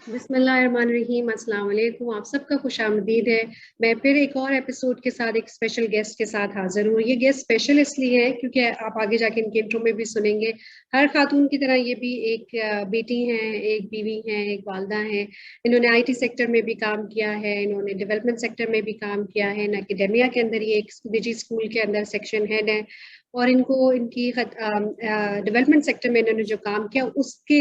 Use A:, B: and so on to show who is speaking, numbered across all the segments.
A: बिस्मिल्लाहिर्रहमानिर्रहीम, अस्सलाम वालेकुम। आप सबका खुशामदीद है। मैं फिर एक और एपिसोड के साथ, एक स्पेशल गेस्ट के साथ हाजिर हूँ। ये गेस्ट स्पेशल इसलिए है क्योंकि आप आगे जाके इनके इंट्रो में भी सुनेंगे। हर खातून की तरह ये भी एक बेटी हैं, एक बीवी हैं, एक वालदा हैं। इन्होंने आईटी सेक्टर में भी काम किया है, इन्होंने डेवलपमेंट सेक्टर में भी काम किया है, एकेडेमिया के अंदर ये एक निजी स्कूल के अंदर सेक्शन हेड है। और इनको इनकी डेवलपमेंट सेक्टर में इन्होंने जो काम किया उसके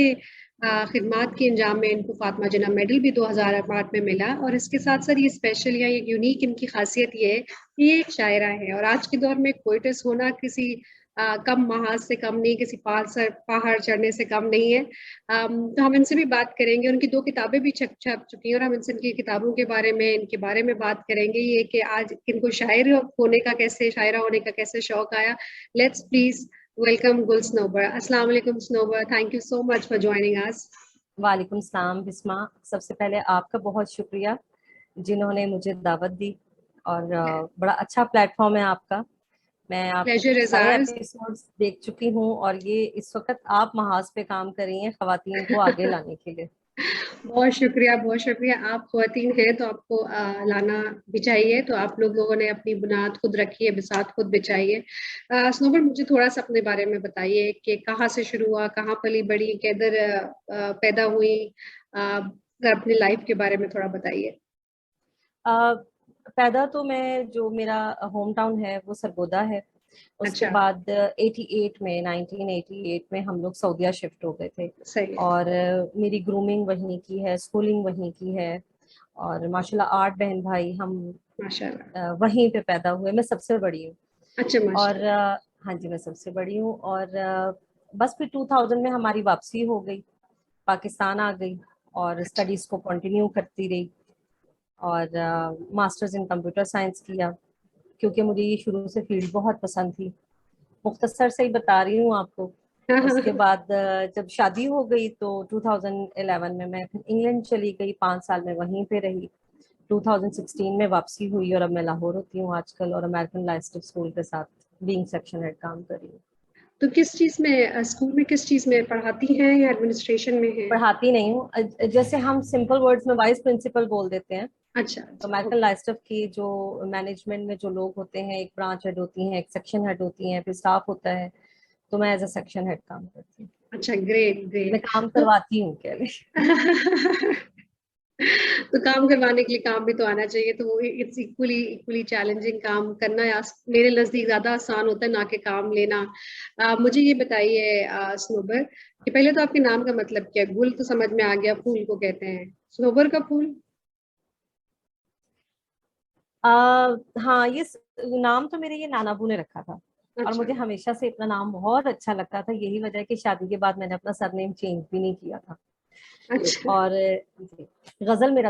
A: खिदमात के अंजाम में इनको फातिमा जिन्ना मेडल भी 2008 में मिला। और इसके साथ साथ ये स्पेशल या एक यूनिक इनकी खासियत ये है कि ये एक शायरा है, और आज के दौर में पोइटस होना किसी कम महाज से कम नहीं, किसी पहाड़ चढ़ने से कम नहीं है। तो हम इनसे भी बात करेंगे। उनकी 2 किताबें भी छप छप चुकी हैं और हम इनसे इनकी किताबों के बारे में, इनके बारे में बात करेंगे। ये कि आज इनको शायरा होने का कैसे शौक आया। लेट्स प्लीज वेलकम गुल स्नोबर। अस्सलाम वालेकुम Snobar, thank you so much for joining us.
B: वालेकुम सलाम बिस्मा। सबसे पहले आपका बहुत शुक्रिया जिन्होंने मुझे दावत दी, और बड़ा अच्छा प्लेटफॉर्म है आपका। मैं
A: प्लेजर
B: आपके
A: इज
B: सारे
A: आवर्स।
B: एपिसोड्स देख चुकी हूँ, और ये इस वक्त आप महाज पे काम कर रही हैं खवातीन को आगे लाने के लिए।
A: बहुत शुक्रिया, बहुत शुक्रिया। आप ख्वातीन हैं तो आपको लाना भी चाहिए। तो आप लोगों ने अपनी बुनियाद खुद रखी है, बिसात खुद बिछाई है। स्नोबर, मुझे थोड़ा सा अपने बारे में बताइए कि कहाँ से शुरू हुआ, कहाँ पली बड़ी, किधर पैदा हुई। अपनी लाइफ के बारे में थोड़ा बताइए।
B: अ, पैदा तो मैं, जो मेरा होम टाउन है वो सरगोदा है। उसके
A: अच्छा।
B: बाद 1988 में हम लोग सऊदीया शिफ्ट हो गए थे।
A: सही है।
B: और मेरी ग्रूमिंग वहीं की है, स्कूलिंग वहीं की है, और माशाल्लाह 8 बहन भाई हम
A: माशाल्लाह।
B: वहीं पे पैदा हुए। मैं सबसे बड़ी हूँ।
A: अच्छा,
B: और
A: माशाल्लाह।
B: हाँ जी, मैं सबसे बड़ी हूँ। और बस फिर 2000 में हमारी वापसी हो गई, पाकिस्तान आ गई, और
A: अच्छा।
B: स्टडीज को कंटिन्यू करती रही। और मास्टर्स इन कंप्यूटर साइंस किया, क्योंकि मुझे ये शुरू से फील्ड बहुत पसंद थी। मुख्तसर से ही बता रही हूँ आपको। उसके बाद जब शादी हो गई तो 2011 में मैं फिर इंग्लैंड चली गई, 5 साल में वहीं पे रही। 2016 में वापसी हुई, और अब मैं लाहौर होती हूँ आजकल, और अमेरिकन लाइफ स्कूल के साथ बीइंग सेक्शन हेड काम कर रही हूँ।
A: तो किस चीज में, स्कूल में किस चीज में पढ़ाती हैं या एडमिनिस्ट्रेशन में है?
B: पढ़ाती नहीं हूँ, जैसे हम सिंपल वर्ड्स में वाइस प्रिंसिपल बोल देते हैं।
A: अच्छा,
B: तो
A: अच्छा,
B: अमेरिकन
A: ओके।
B: लाइफ की जो मैनेजमेंट में जो लोग होते हैं, एक ब्रांच हेड होती हैं, एक सेक्शन हेड होती हैं, फिर स्टाफ होता है। तो मैं एज अ सेक्शन हेड काम करती हूँ।
A: अच्छा, ग्रेट
B: मैं
A: ग्रेट।
B: काम
A: तो
B: करवाती हूँ क्या
A: तो काम करवाने के लिए काम भी तो आना चाहिए। तो वो इट्स इक्वली इक्वली चैलेंजिंग। काम करना मेरे नजदीक ज्यादा आसान होता है ना कि काम लेना। मुझे ये बताइए स्नोबर, कि पहले तो आपके नाम का मतलब क्या है? गुल तो समझ में आ गया, फूल को कहते हैं। स्नोबर का फूल?
B: आ, हाँ, नाम तो मेरे ये नानाबू ने रखा था, और
A: अच्छा।
B: मुझे हमेशा से अपना नाम बहुत अच्छा लगता था। यही वजह है कि शादी के बाद मैंने अपना सरनेम चेंज भी नहीं किया था।
A: अच्छा।
B: और जी, गजल मेरा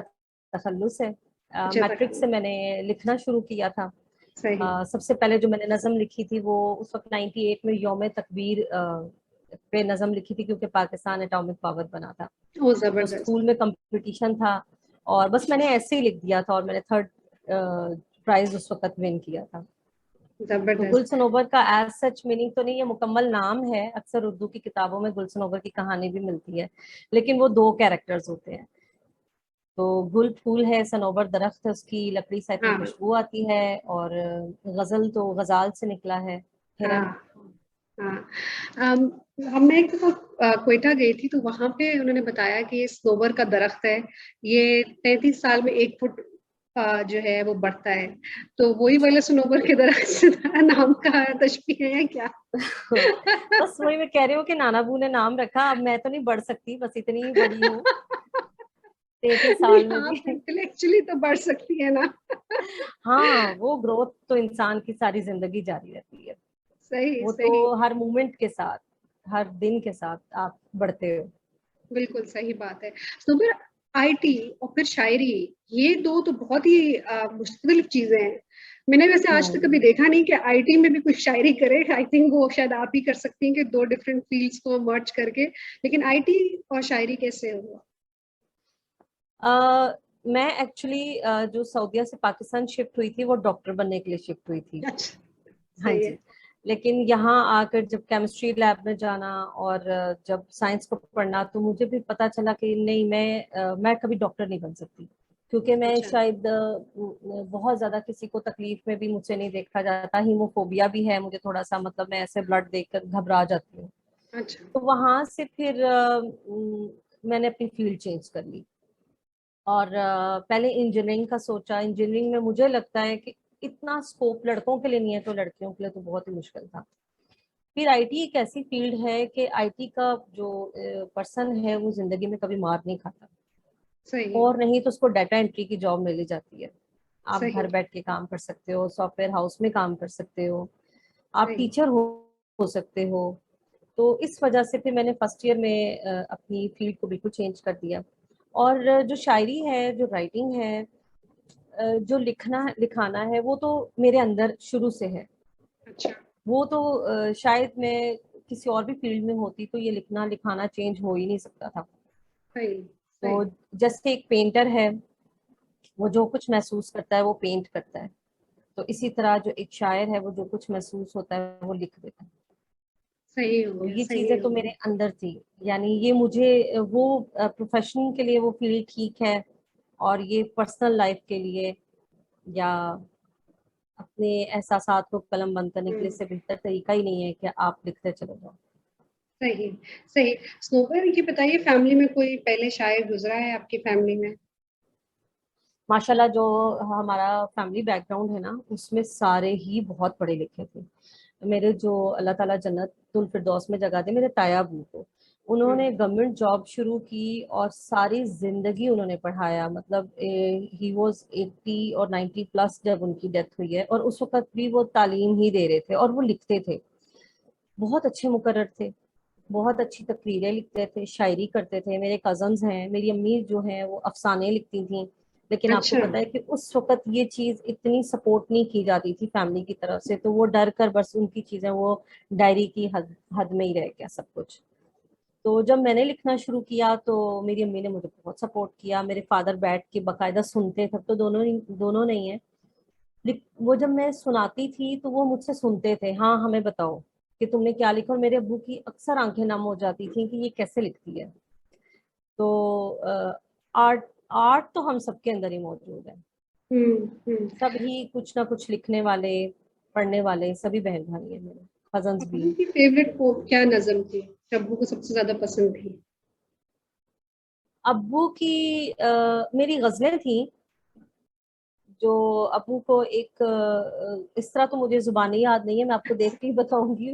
B: तखल्लुस है।
A: अच्छा,
B: मैट्रिक
A: तक।
B: से मैंने लिखना शुरू किया था।
A: सही।
B: सबसे पहले जो मैंने नज़म लिखी थी वो उस वक्त 98 में यौम तकबीर पे नज़म लिखी थी, क्योंकि पाकिस्तान एटॉमिक पावर बना था।
A: ओ,
B: तो
A: जबरदस्त।
B: स्कूल में कंपटीशन था, और बस मैंने ऐसे ही लिख दिया था, और मैंने थर्ड प्राइज उस वक्त विन किया था। तो गुल
A: जबरदस्त।
B: सनोबर का एज सच मीनिंग तो नहीं, ये मुकम्मल नाम है। अक्सर उर्दू की किताबों में गुल सनोबर की कहानी भी मिलती है, लेकिन वो 2 कैरेक्टर्स होते हैं। तो गुल फूल है, सनोबर दरख्त है, उसकी लकड़ी से इतनी
A: हाँ,
B: खुशबू आती है। और गजल तो गजाल से निकला है,
A: हाँ,
B: हिरन।
A: हाँ। अम, मैं एक दफा क्वेटा गई थी, तो वहां पे उन्होंने बताया कि ये सनोबर का दरख्त है। ये 33 साल में 1 फुट जो है वो बढ़ता है। तो वही वाले सनोबर के दरख्त से नाम का तशबीह है क्या?
B: बस वही मैं कह रही हूँ कि नानाबू ने नाम रखा। अब मैं तो नहीं बढ़ सकती, बस इतनी ही बड़ी हूँ 33 साल
A: नहीं,
B: में
A: आप
B: भी।
A: इंटेलेक्चुअली तो बढ़ सकती है ना।
B: हाँ, वो ग्रोथ तो इंसान की सारी जिंदगी जारी रहती है।
A: सही,
B: वो
A: सही।
B: तो हर मोमेंट के साथ, हर दिन के साथ आप बढ़ते हो।
A: बिल्कुल सही बात है। तो फिर आईटी और फिर शायरी, ये दो तो बहुत ही मुख्तलिफ चीजें हैं। मैंने वैसे आज तक कभी
B: हम्म।
A: देखा नहीं कि आईटी में भी कुछ शायरी करे। आई थिंक वो शायद आप ही कर सकती हैं कि 2 डिफरेंट फील्ड्स को मर्ज करके। लेकिन आईटी और शायरी कैसे हुआ?
B: मैं एक्चुअली जो सऊदीया से पाकिस्तान शिफ्ट हुई थी, वो डॉक्टर बनने के लिए शिफ्ट हुई थी।
A: अच्छा।
B: हाँ
A: सही है।
B: जी। लेकिन यहाँ आकर जब केमिस्ट्री लैब में जाना और जब साइंस को पढ़ना, तो मुझे भी पता चला कि नहीं, मैं कभी डॉक्टर नहीं बन सकती, क्योंकि मैं
A: अच्छा।
B: शायद बहुत ज्यादा किसी को तकलीफ में भी मुझसे नहीं देखा जाता। हीमोफोबिया भी है मुझे थोड़ा सा, मतलब मैं ऐसे ब्लड देखकर घबरा जाती हूँ।
A: अच्छा।
B: तो वहां से फिर मैंने अपनी फील्ड चेंज कर ली और पहले इंजीनियरिंग का सोचा। इंजीनियरिंग में मुझे लगता है कि इतना स्कोप लड़कों के लिए नहीं है, तो लड़कियों के लिए तो बहुत ही मुश्किल था। फिर आईटी एक ऐसी फील्ड है कि आईटी का जो पर्सन है वो जिंदगी में कभी मार नहीं खाता,
A: सही।
B: और नहीं तो उसको डाटा एंट्री की जॉब मिल जाती है। आप
A: सही।
B: घर बैठ के काम कर सकते हो, सॉफ्टवेयर हाउस में काम कर सकते हो, आप
A: सही।
B: टीचर हो सकते हो। तो इस वजह से फिर मैंने फर्स्ट ईयर में अपनी फील्ड को बिल्कुल चेंज कर दिया। और जो शायरी है, जो राइटिंग है, जो लिखना लिखाना है, वो तो मेरे अंदर शुरू से है।
A: अच्छा।
B: वो तो शायद मैं किसी और भी फील्ड में होती तो ये लिखना लिखाना चेंज हो ही नहीं सकता था।
A: सही।
B: तो
A: सही।
B: जैसे एक पेंटर है, वो जो कुछ महसूस करता है वो पेंट करता है, तो इसी तरह जो एक शायर है, वो जो कुछ महसूस होता है वो लिख देता है।
A: सही हो
B: तो
A: गया।
B: ये
A: सही
B: चीजें
A: हो
B: तो मेरे
A: गया।
B: अंदर थी। यानी ये मुझे वो प्रोफेशन के लिए वो फील्ड ठीक है, और ये पर्सनल लाइफ के लिए या अपने एहसासात को कलम बंद करने के लिए
A: हम्म।
B: से बेहतर तरीका ही नहीं है कि आप लिखते चले जाओ।
A: सही। सही। स्नोबर, ये बताइए, फैमिली में कोई पहले शायर गुजरा है आपकी फैमिली में?
B: माशाल्लाह, जो हमारा फैमिली बैकग्राउंड है ना, उसमें सारे ही बहुत पढ़े लिखे थे। मेरे जो अल्लाह ताला जन्नतुल फिरदौस में जगह दे, मेरे ताया अबू को, उन्होंने
A: हाँ।
B: गवर्नमेंट जॉब शुरू की और सारी जिंदगी उन्होंने पढ़ाया। मतलब ही वाज 80 और 90 प्लस जब उनकी डेथ हुई है, और उस वक्त भी वो तालीम ही दे रहे थे और वो लिखते थे। बहुत अच्छे मुकर्रर थे, बहुत अच्छी तकरीरें लिखते थे, शायरी करते थे। मेरे कजन्स हैं, मेरी अम्मी जो हैं वो अफसाने लिखती थी। लेकिन आपको
A: अच्छा।
B: पता है कि उस वक्त ये चीज इतनी सपोर्ट नहीं की जाती थी फैमिली की तरफ से, तो वो डर कर बस उनकी चीजें वो डायरी की हद में ही रह गया सब कुछ। तो जब मैंने लिखना शुरू किया तो मेरी अम्मी ने मुझे बहुत सपोर्ट किया। मेरे फादर बैठ के बाकायदा सुनते थे, तो दोनों नहीं है। वो जब मैं सुनाती थी तो वो मुझसे सुनते थे, हाँ हमें बताओ कि तुमने क्या लिखा। और मेरे अब्बू की अक्सर आंखें नम हो जाती थी कि ये कैसे लिखती है। तो आर्ट आर्ट तो हम सबके अंदर ही मौजूद है।
A: हम्म।
B: सभी कुछ ना कुछ लिखने वाले, पढ़ने वाले, सभी बहन भाई है मेरे, कजन्स भी
A: अब्बू
B: हैं।
A: की फेवरेट क्या नज्म थी जो अब्बू को सबसे ज्यादा पसंद थी?
B: अब्बू की मेरी गजलें थी, जो अबू को एक इस तरह तो मुझे जुबानी याद नहीं है, मैं आपको देख के ही बताऊंगी।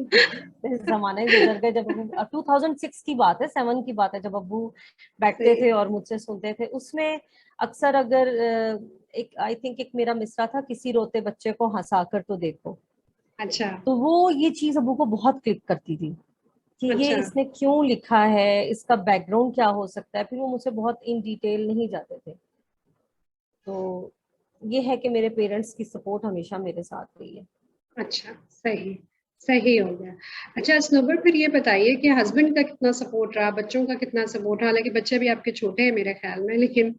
B: जमाने गुजर गए। जब अबू 2006 की बात है, 7 की बात है, जब अबू बैठते
A: सही।
B: थे और मुझसे सुनते थे। उसमें अक्सर अगर एक आई थिंक एक मेरा मिसरा था, किसी रोते बच्चे को हंसा कर तो देखो।
A: अच्छा।
B: तो वो ये चीज अबू को बहुत क्लिक करती थी कि ये
A: अच्छा।
B: इसने क्यों लिखा है, इसका बैकग्राउंड क्या हो सकता है। फिर वो मुझसे बहुत इन डिटेल नहीं जाते थे। तो ये है कि मेरे पेरेंट्स की सपोर्ट हमेशा मेरे साथ रही है।
A: अच्छा। सही। सही हो गया। अच्छा स्नोबर, फिर ये बताइए कि हस्बैंड का कितना सपोर्ट रहा, बच्चों का कितना सपोर्ट रहा? हालांकि बच्चे भी आपके छोटे हैं मेरे ख्याल में, लेकिन।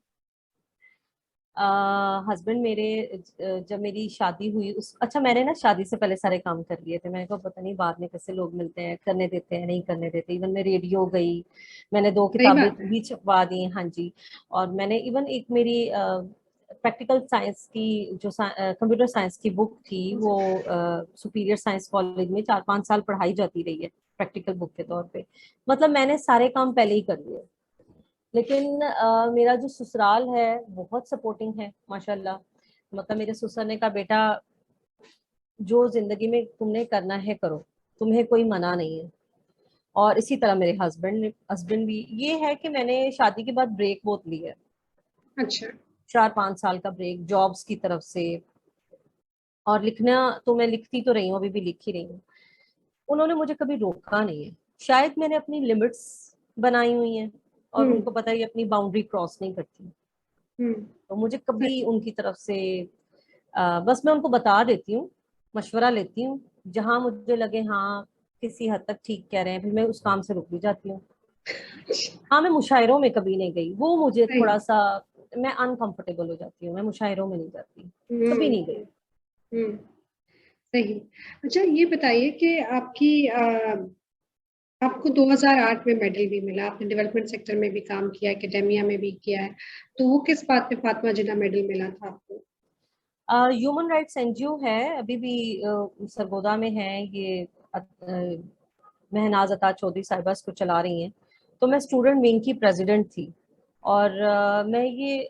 B: हस्बैंड मेरे जब मेरी शादी हुई, उस अच्छा मैंने ना शादी से पहले सारे काम कर लिए थे। मैंने कहा पता नहीं बाद में कैसे लोग मिलते हैं, करने देते हैं नहीं करने देते। इवन मैं रेडियो गई, मैंने 2
A: सही
B: किताबें
A: बात है।
B: भी छपवा दी। हाँ जी। और मैंने इवन एक मेरी प्रैक्टिकल साइंस की जो कंप्यूटर साइंस की बुक थी, वो सुपीरियर साइंस कॉलेज में 4-5 साल पढ़ाई जाती रही है प्रैक्टिकल बुक के तौर पे। मतलब मैंने सारे काम पहले ही कर लिए। लेकिन मेरा जो ससुराल है बहुत सपोर्टिंग है माशाल्लाह। मतलब मेरे ससुर ने कहा बेटा, जो जिंदगी में तुमने करना है करो, तुम्हें कोई मना नहीं है। और इसी तरह मेरे हस्बैंड भी। ये है कि मैंने शादी के बाद ब्रेक बहुत लिया है,
A: अच्छा।
B: 4-5 साल का ब्रेक जॉब्स की तरफ से। और लिखना तो मैं लिखती तो रही हूँ, अभी भी लिख ही रही हूँ। उन्होंने मुझे कभी रोका नहीं है। शायद मैंने अपनी लिमिट्स बनाई हुई हैं, और
A: हम्म।
B: उनको पता है ये अपनी बाउंड्री क्रॉस नहीं करती।
A: हम्म।
B: तो मुझे कभी उनकी तरफ से बस मैं उनको बता देती हूँ, मशवरा लेती हूँ, जहां मुझे लगे हाँ किसी हद तक ठीक कह रहे हैं, फिर मैं उस काम से रुक भी जाती हूँ। हाँ, मैं मुशायरों में कभी नहीं गई, वो मुझे
A: सही।
B: थोड़ा सा, मैं अनकंफर्टेबल हो जाती हूँ, मैं मुशायरों में नहीं जाती, कभी नहीं गई।
A: हम्म। सही। अच्छा ये बताइए कि आपको 2008 में मेडल भी मिला, आपने डेवलपमेंट सेक्टर में भी काम किया, एकेडेमिया में भी किया है, तो वो किस बात पे फातिमा जिन्ना मेडल मिला था आपको?
B: ह्यूमन राइट्स एनजीओ है, अभी भी सरगोदा में है ये। महनाज अता चौधरी साहिबा इसको चला रही हैं। तो मैं स्टूडेंट विंग की प्रेसिडेंट थी। और मैं ये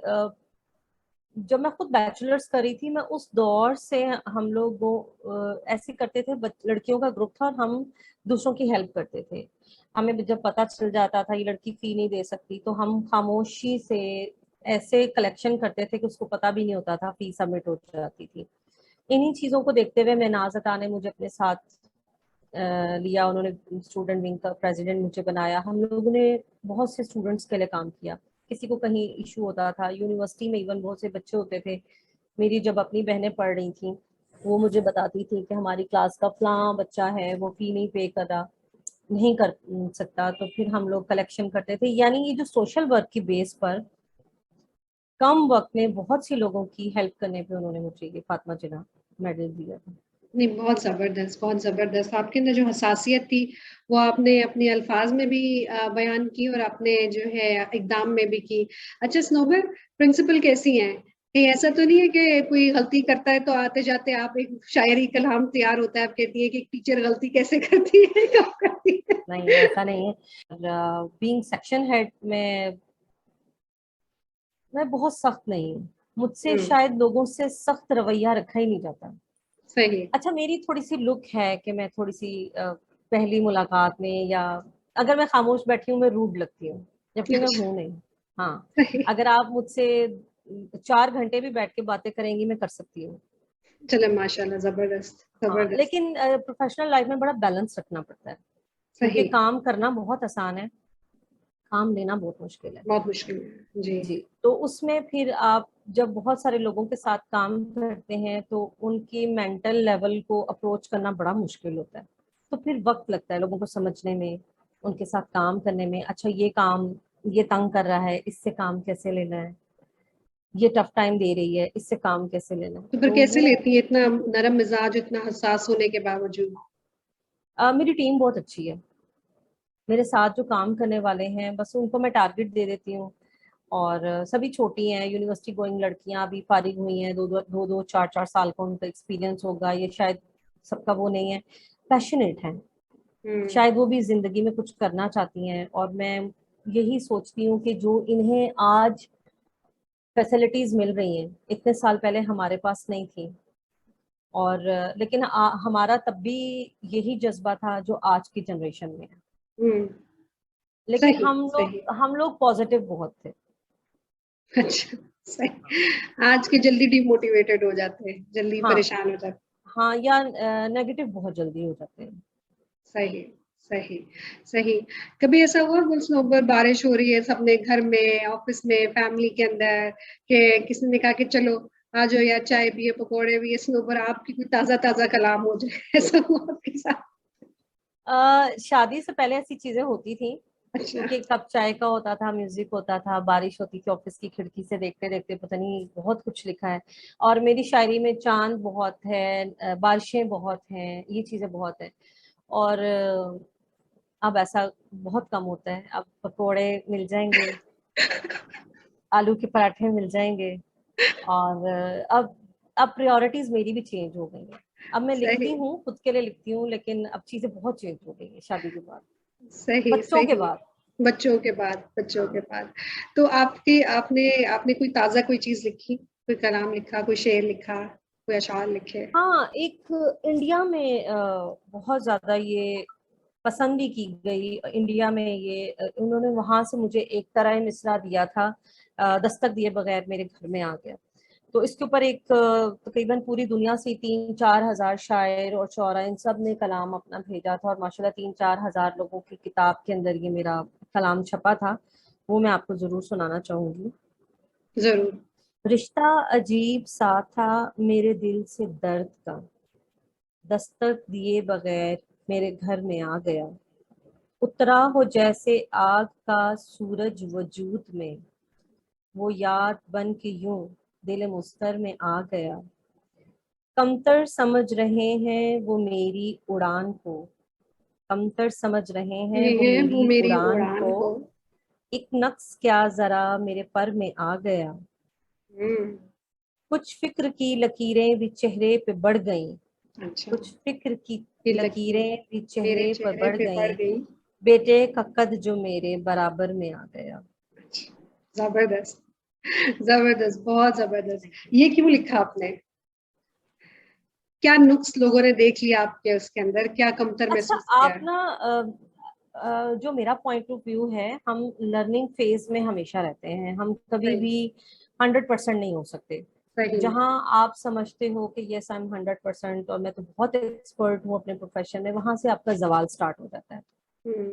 B: जब मैं खुद बैचलर्स करी थी, मैं उस दौर से हम लोग वो ऐसे करते थे, लड़कियों का ग्रुप था और हम दूसरों की हेल्प करते थे। हमें जब पता चल जाता था ये लड़की फी नहीं दे सकती, तो हम खामोशी से ऐसे कलेक्शन करते थे कि उसको पता भी नहीं होता था, फी सबमिट हो जाती थी। इन्हीं चीजों को देखते हुए महनाज अता ने मुझे अपने साथ लिया, उन्होंने स्टूडेंट विंग का प्रेसिडेंट मुझे बनाया। हम लोगों ने बहुत से स्टूडेंट्स के लिए काम किया। किसी को कहीं इशू होता था, यूनिवर्सिटी में इवन बहुत से बच्चे होते थे, मेरी जब अपनी बहनें पढ़ रही थी वो मुझे बताती थी कि हमारी क्लास का फलां बच्चा है, वो फी नहीं पे कर रहा, नहीं कर सकता, तो फिर हम लोग कलेक्शन करते थे। यानी ये जो सोशल वर्क की बेस पर कम वक्त में बहुत सी लोगों की हेल्प करने पे उन्होंने मुझे ये फातिमा जिन्ना मेडल दिया था।
A: नहीं, बहुत ज़बरदस्त, बहुत ज़बरदस्त। आपके अंदर जो हसासियत थी, वो आपने अपने अल्फाज में भी बयान की और आपने जो है इकदाम में भी की। अच्छा स्नोबर, प्रिंसिपल कैसी हैं? कहीं ऐसा तो नहीं है कि कोई गलती करता है तो आते जाते आप एक शायरी कलाम तैयार होता है, आप कहती है कि एक टीचर गलती कैसे करती है, कब करती है?
B: नहीं, ऐसा नहीं है। बीइंग सेक्शन हेड में मैं बहुत सख्त नहीं हूँ। मुझसे
A: हम्म,
B: शायद लोगों से सख्त रवैया रखा ही नहीं जाता।
A: सही।
B: अच्छा, मेरी थोड़ी सी लुक है कि मैं थोड़ी सी पहली मुलाकात में या अगर मैं खामोश बैठी हूँ मैं रूड लगती हूँ, जबकि मैं
A: अच्छा,
B: हूँ नहीं। हाँ,
A: सही।
B: अगर आप मुझसे 4 घंटे भी बैठ के बातें करेंगी मैं कर सकती हूँ।
A: चले माशाल्लाह, जबरदस्त,
B: हाँ,
A: जबरदस्त।
B: लेकिन प्रोफेशनल लाइफ में बड़ा बैलेंस रखना पड़ता है, क्योंकि
A: सही।
B: काम करना बहुत आसान है, काम लेना बहुत मुश्किल है।
A: बहुत मुश्किल है जी।
B: जी, तो उसमें फिर आप जब बहुत सारे लोगों के साथ काम करते हैं तो उनकी मेंटल लेवल को अप्रोच करना बड़ा मुश्किल होता है। तो फिर वक्त लगता है लोगों को समझने में, उनके साथ काम करने में। अच्छा, ये काम ये तंग कर रहा है, इससे काम कैसे लेना है, ये टफ टाइम दे रही है, इससे काम कैसे लेना है,
A: तो फिर
B: तो
A: कैसे
B: वो
A: लेती है इतना नरम मिजाज, इतना हसास होने के बावजूद?
B: मेरी टीम बहुत अच्छी है। मेरे साथ जो काम करने वाले हैं बस उनको मैं टारगेट दे देती हूँ। और सभी छोटी हैं, यूनिवर्सिटी गोइंग लड़कियां अभी फारिग हुई हैं, दो 4 4 साल का उनका एक्सपीरियंस होगा, ये शायद सबका वो नहीं है, पैशनेट हैं,
A: हम्म।
B: शायद वो भी जिंदगी में कुछ करना चाहती हैं। और मैं यही सोचती हूँ कि जो इन्हें आज फैसिलिटीज मिल रही हैं, इतने साल पहले हमारे पास नहीं थी। और लेकिन हमारा तब भी यही जज्बा था जो आज की जनरेशन में है।
A: हम्म।
B: लेकिन
A: सही, सही।
B: हम लोग पॉजिटिव बहुत थे।
A: अच्छा, सही। आज के जल्दी डिमोटिवेटेड हो जाते हैं, जल्दी
B: हाँ,
A: परेशान हो जाते
B: हाँ, या नेगेटिव बहुत जल्दी हो जाते हैं।
A: हैं। सही, सही, सही। कभी ऐसा हुआ गुलसनोबर, बारिश हो रही है सबने घर में, ऑफिस में, फैमिली के अंदर, कि किसी ने कहा कि चलो आ जाओ यार, चाय पिए, पकौड़े भी, स्नोबर आपकी कोई ताजा ताजा कलाम हो जाए, ऐसा हुआ आपके साथ?
B: शादी से पहले ऐसी चीजें होती थी,
A: अच्छा।
B: क्योंकि कप चाय का होता था, म्यूजिक होता था, बारिश होती थी, ऑफिस की खिड़की से देखते देखते पता नहीं बहुत कुछ लिखा है। और मेरी शायरी में चांद बहुत है, बारिशें बहुत हैं, ये चीजें बहुत है। और अब ऐसा बहुत कम होता है, अब पकोड़े मिल जाएंगे, आलू के पराठे मिल जाएंगे। और अब प्रायोरिटीज मेरी भी चेंज हो गई है। अब मैं
A: सही,
B: लिखती हूँ, खुद के लिए लिखती हूँ, लेकिन अब चीजें बहुत चेंज हो गई है शादी के बाद,
A: सही,
B: बच्चों के
A: सही।
B: बाद।
A: बच्चों के बाद, बच्चों के
B: हाँ,
A: बाद। तो आपके आपने आपने कोई ताजा कोई चीज लिखी, कोई कलाम लिखा, कोई शेर लिखा, कोई अशार लिखे?
B: हाँ, एक इंडिया में बहुत ज्यादा ये पसंद भी की गई। इंडिया में ये उन्होंने वहां से मुझे एक तरह मिसरा दिया था, दस्तक दिए बगैर मेरे घर में आ गया। तो इसके ऊपर एक तकरीबन पूरी दुनिया से 3 4 हजार शायर और शोरा इन सब ने कलाम अपना भेजा था, और माशाल्लाह 3 4 हजार लोगों की किताब के अंदर ये मेरा कलाम छपा था। वो मैं आपको जरूर सुनाना चाहूंगी।
A: जरूर।
B: रिश्ता अजीब सा था मेरे दिल से दर्द का, दस्तक दिए बगैर मेरे घर में आ गया। उतरा हो जैसे आग का सूरज वजूद में, वो याद बन के यूं दिल मुस्तर में आ गया। कमतर समझ रहे हैं वो मेरी उड़ान को, कमतर समझ रहे हैं
A: ये
B: वो
A: है वो
B: मेरी
A: मेरी
B: उड़ान
A: उड़ान
B: को,
A: को।
B: एक नक्स क्या जरा मेरे पर में आ गया,
A: हम्म।
B: कुछ फिक्र की लकीरें भी चेहरे पे बढ़ गईं,
A: अच्छा।
B: कुछ फिक्र की
A: ये लकीर
B: लकीरें भी
A: मेरे
B: चेहरे पर
A: चेहरे
B: बढ़
A: पे पड़
B: गईं,
A: गई।
B: बेटे का कद जो मेरे बराबर में आ गया।
A: अच्छा, जबरदस्त। जबरदस्त, बहुत जबरदस्त। ये क्यों लिखा आपने? क्या नुक्स लोगों ने देख लिया आपके उसके अंदर, क्या कमतर
B: अच्छा,
A: महसूस किया?
B: आप ना जो मेरा पॉइंट ऑफ व्यू है, हम लर्निंग फेज में हमेशा रहते हैं, हम कभी
A: सही।
B: भी 100% नहीं हो सकते।
A: सही।
B: जहां आप समझते हो कि यस आई एम 100% और मैं तो बहुत एक्सपर्ट हूँ अपने प्रोफेशन में, वहां से आपका जवाल स्टार्ट हो जाता है।
A: हम्म।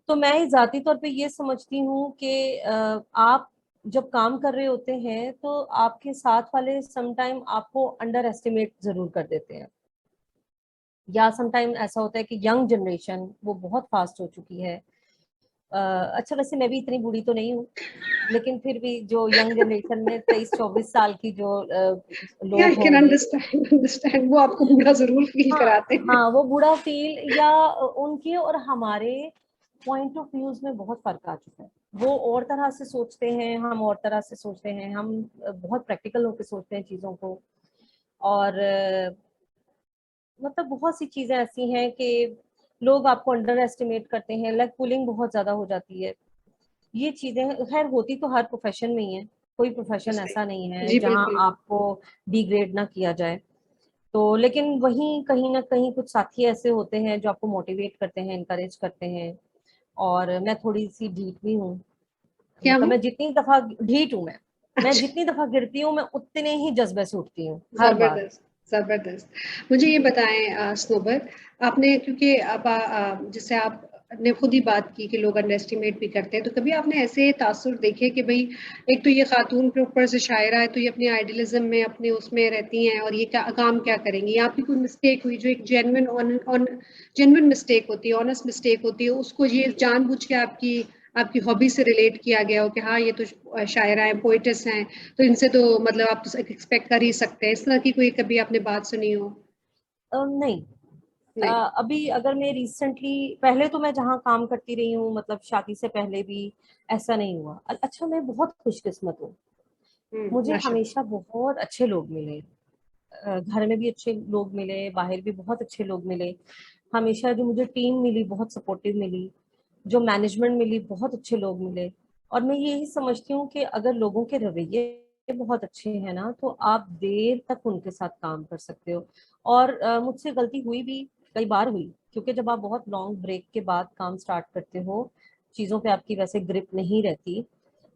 B: तो मैं जाती तौर पे ये समझती हूँ कि आप जब काम कर रहे होते हैं तो आपके साथ वाले समटाइम आपको अंडर एस्टिमेट जरूर कर देते हैं, या समटाइम ऐसा होता है कि यंग जनरेशन वो बहुत फास्ट हो चुकी है। अच्छा, वैसे मैं भी इतनी बूढ़ी तो नहीं हूँ, लेकिन फिर भी जो यंग जनरेशन में 23-24 साल की जो
A: या आई
B: लोग
A: कैन
B: होंगे,
A: अंडरस्टैंड, अंडरस्टैंड, वो आपको बूढ़ा जरूर फील
B: हाँ
A: कराते हैं।
B: हाँ, वो बूढ़ा फील या उनके और हमारे पॉइंट ऑफ व्यूज में बहुत फर्क आ चुका है। वो और तरह से सोचते हैं, हम और तरह से सोचते हैं, हम बहुत प्रैक्टिकल होकर सोचते हैं चीज़ों को। और मतलब बहुत सी चीज़ें ऐसी हैं कि लोग आपको अंडर एस्टिमेट करते हैं, लेग पुलिंग बहुत ज़्यादा हो जाती है। ये चीज़ें खैर होती तो हर प्रोफेशन में ही है, कोई प्रोफेशन
A: सही।
B: ऐसा नहीं है
A: जी
B: जहाँ
A: बिल्कुल।
B: आपको डिग्रेड ना किया जाए। तो लेकिन वहीं कहीं ना कहीं कुछ साथी ऐसे होते हैं जो आपको मोटिवेट करते हैं, इनकरेज करते हैं। और मैं थोड़ी सी ढीठ भी हूँ,
A: क्या
B: मतलब
A: हूँ?
B: मैं जितनी दफा ढीठ हूँ, मैं
A: अच्छा।
B: जितनी दफा गिरती हूँ मैं उतने ही जज्बे से उठती हूँ हर बार।
A: जबरदस्त। जबरदस्त। मुझे ये बताएं स्नोबर, आपने क्योंकि अब जैसे आपने खुद ही बात की कि लोग अंडर एस्टिमेट भी करते हैं, तो कभी आपने ऐसे तासुर देखे कि भाई एक तो ये खातून के ऊपर से शायरा है, तो ये अपने आइडियलिज्म में अपने उसमें रहती हैं और ये क्या काम क्या करेंगी, यहाँ पे कोई मिस्टेक हुई जो एक जेन्युइन मिस्टेक होती है, ऑनेस्ट मिस्टेक होती है, उसको ये जानबूझ के आपकी आपकी हॉबी से रिलेट किया गया हो कि हाँ ये तो शायरा है, पोइटिस हैं, तो इनसे तो मतलब आप तो एक्सपेक्ट कर ही सकते हैं, इस तरह की कोई कभी आपने बात सुनी हो?
B: नहीं।
A: नहीं।
B: अभी अगर मैं रिसेंटली, पहले तो मैं जहाँ काम करती रही हूँ, मतलब शादी से पहले भी ऐसा नहीं हुआ। अच्छा, मैं बहुत खुशकिस्मत हूँ, मुझे
A: माशाल्लाह।
B: हमेशा बहुत अच्छे लोग मिले। घर में भी अच्छे लोग मिले, बाहर भी बहुत अच्छे लोग मिले। हमेशा जो मुझे टीम मिली बहुत सपोर्टिव मिली, जो मैनेजमेंट मिली बहुत अच्छे लोग मिले। और मैं यही समझती हूँ कि अगर लोगों के रवैये बहुत अच्छे हैं ना, तो आप देर तक उनके साथ काम कर सकते हो। और मुझसे गलती हुई भी, कई बार हुई, क्योंकि जब आप बहुत लॉन्ग ब्रेक के बाद काम स्टार्ट करते हो, चीज़ों पे आपकी वैसे ग्रिप नहीं रहती,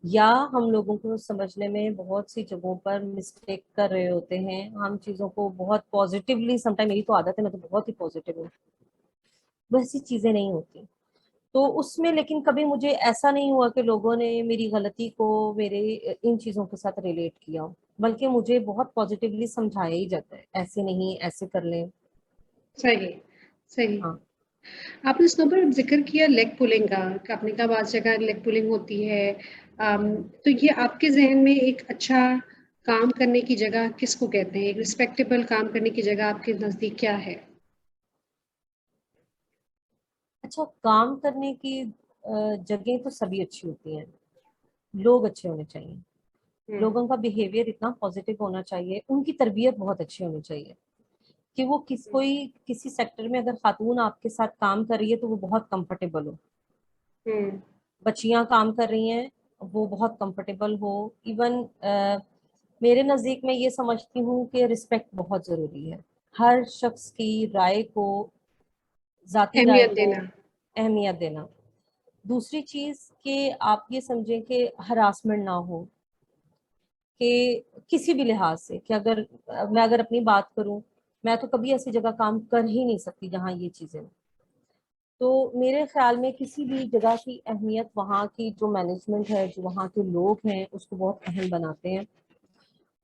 B: या हम लोगों को समझने में बहुत सी जगहों पर मिस्टेक कर रहे होते हैं, हम चीज़ों को बहुत पॉजिटिवली, समटाइम मेरी तो आदत है, मैं तो बहुत ही पॉजिटिव हूँ, वैसी चीज़ें नहीं होती। तो उसमें लेकिन कभी मुझे ऐसा नहीं हुआ कि लोगों ने मेरी गलती को मेरे इन चीज़ों के साथ रिलेट किया, बल्कि मुझे बहुत पॉजिटिवली समझाया ही जाता है, ऐसे नहीं ऐसे कर लें।
A: सही। सही।
B: हाँ।
A: आपने इसके ऊपर जिक्र किया लेग पुलिंग का, कि आपने कहा बहुत जगह लेग पुलिंग होती है। तो ये आपके जहन में एक अच्छा काम करने की जगह किसको कहते हैं, एक रिस्पेक्टेबल काम करने की जगह आपके नजदीक क्या है?
B: अच्छा, काम करने की जगह तो सभी अच्छी होती हैं, लोग अच्छे होने चाहिए,
A: हम्म।
B: लोगों का बिहेवियर इतना पॉजिटिव होना चाहिए, उनकी तरबियत बहुत अच्छी होनी चाहिए कि वो कोई किसी सेक्टर में अगर खातून आपके साथ काम कर रही है तो वो बहुत कंफर्टेबल हो,
A: हम्म।
B: बच्चियां काम कर रही हैं वो बहुत कंफर्टेबल हो। इवन मेरे नज़दीक में ये समझती हूँ कि रिस्पेक्ट बहुत ज़रूरी है, हर शख्स की राय को, ज़ाती राय
A: अहमियत
B: को
A: देना।
B: अहमियत देना। दूसरी चीज़ कि आप ये समझें कि हरासमेंट ना हो, कि किसी भी लिहाज से, कि अगर मैं अगर अपनी बात करूं, मैं तो कभी ऐसी जगह काम कर ही नहीं सकती जहां ये चीज़ें। तो मेरे ख्याल में किसी भी जगह की अहमियत वहाँ की जो मैनेजमेंट है, जो वहाँ के लोग हैं, उसको बहुत अहम बनाते हैं।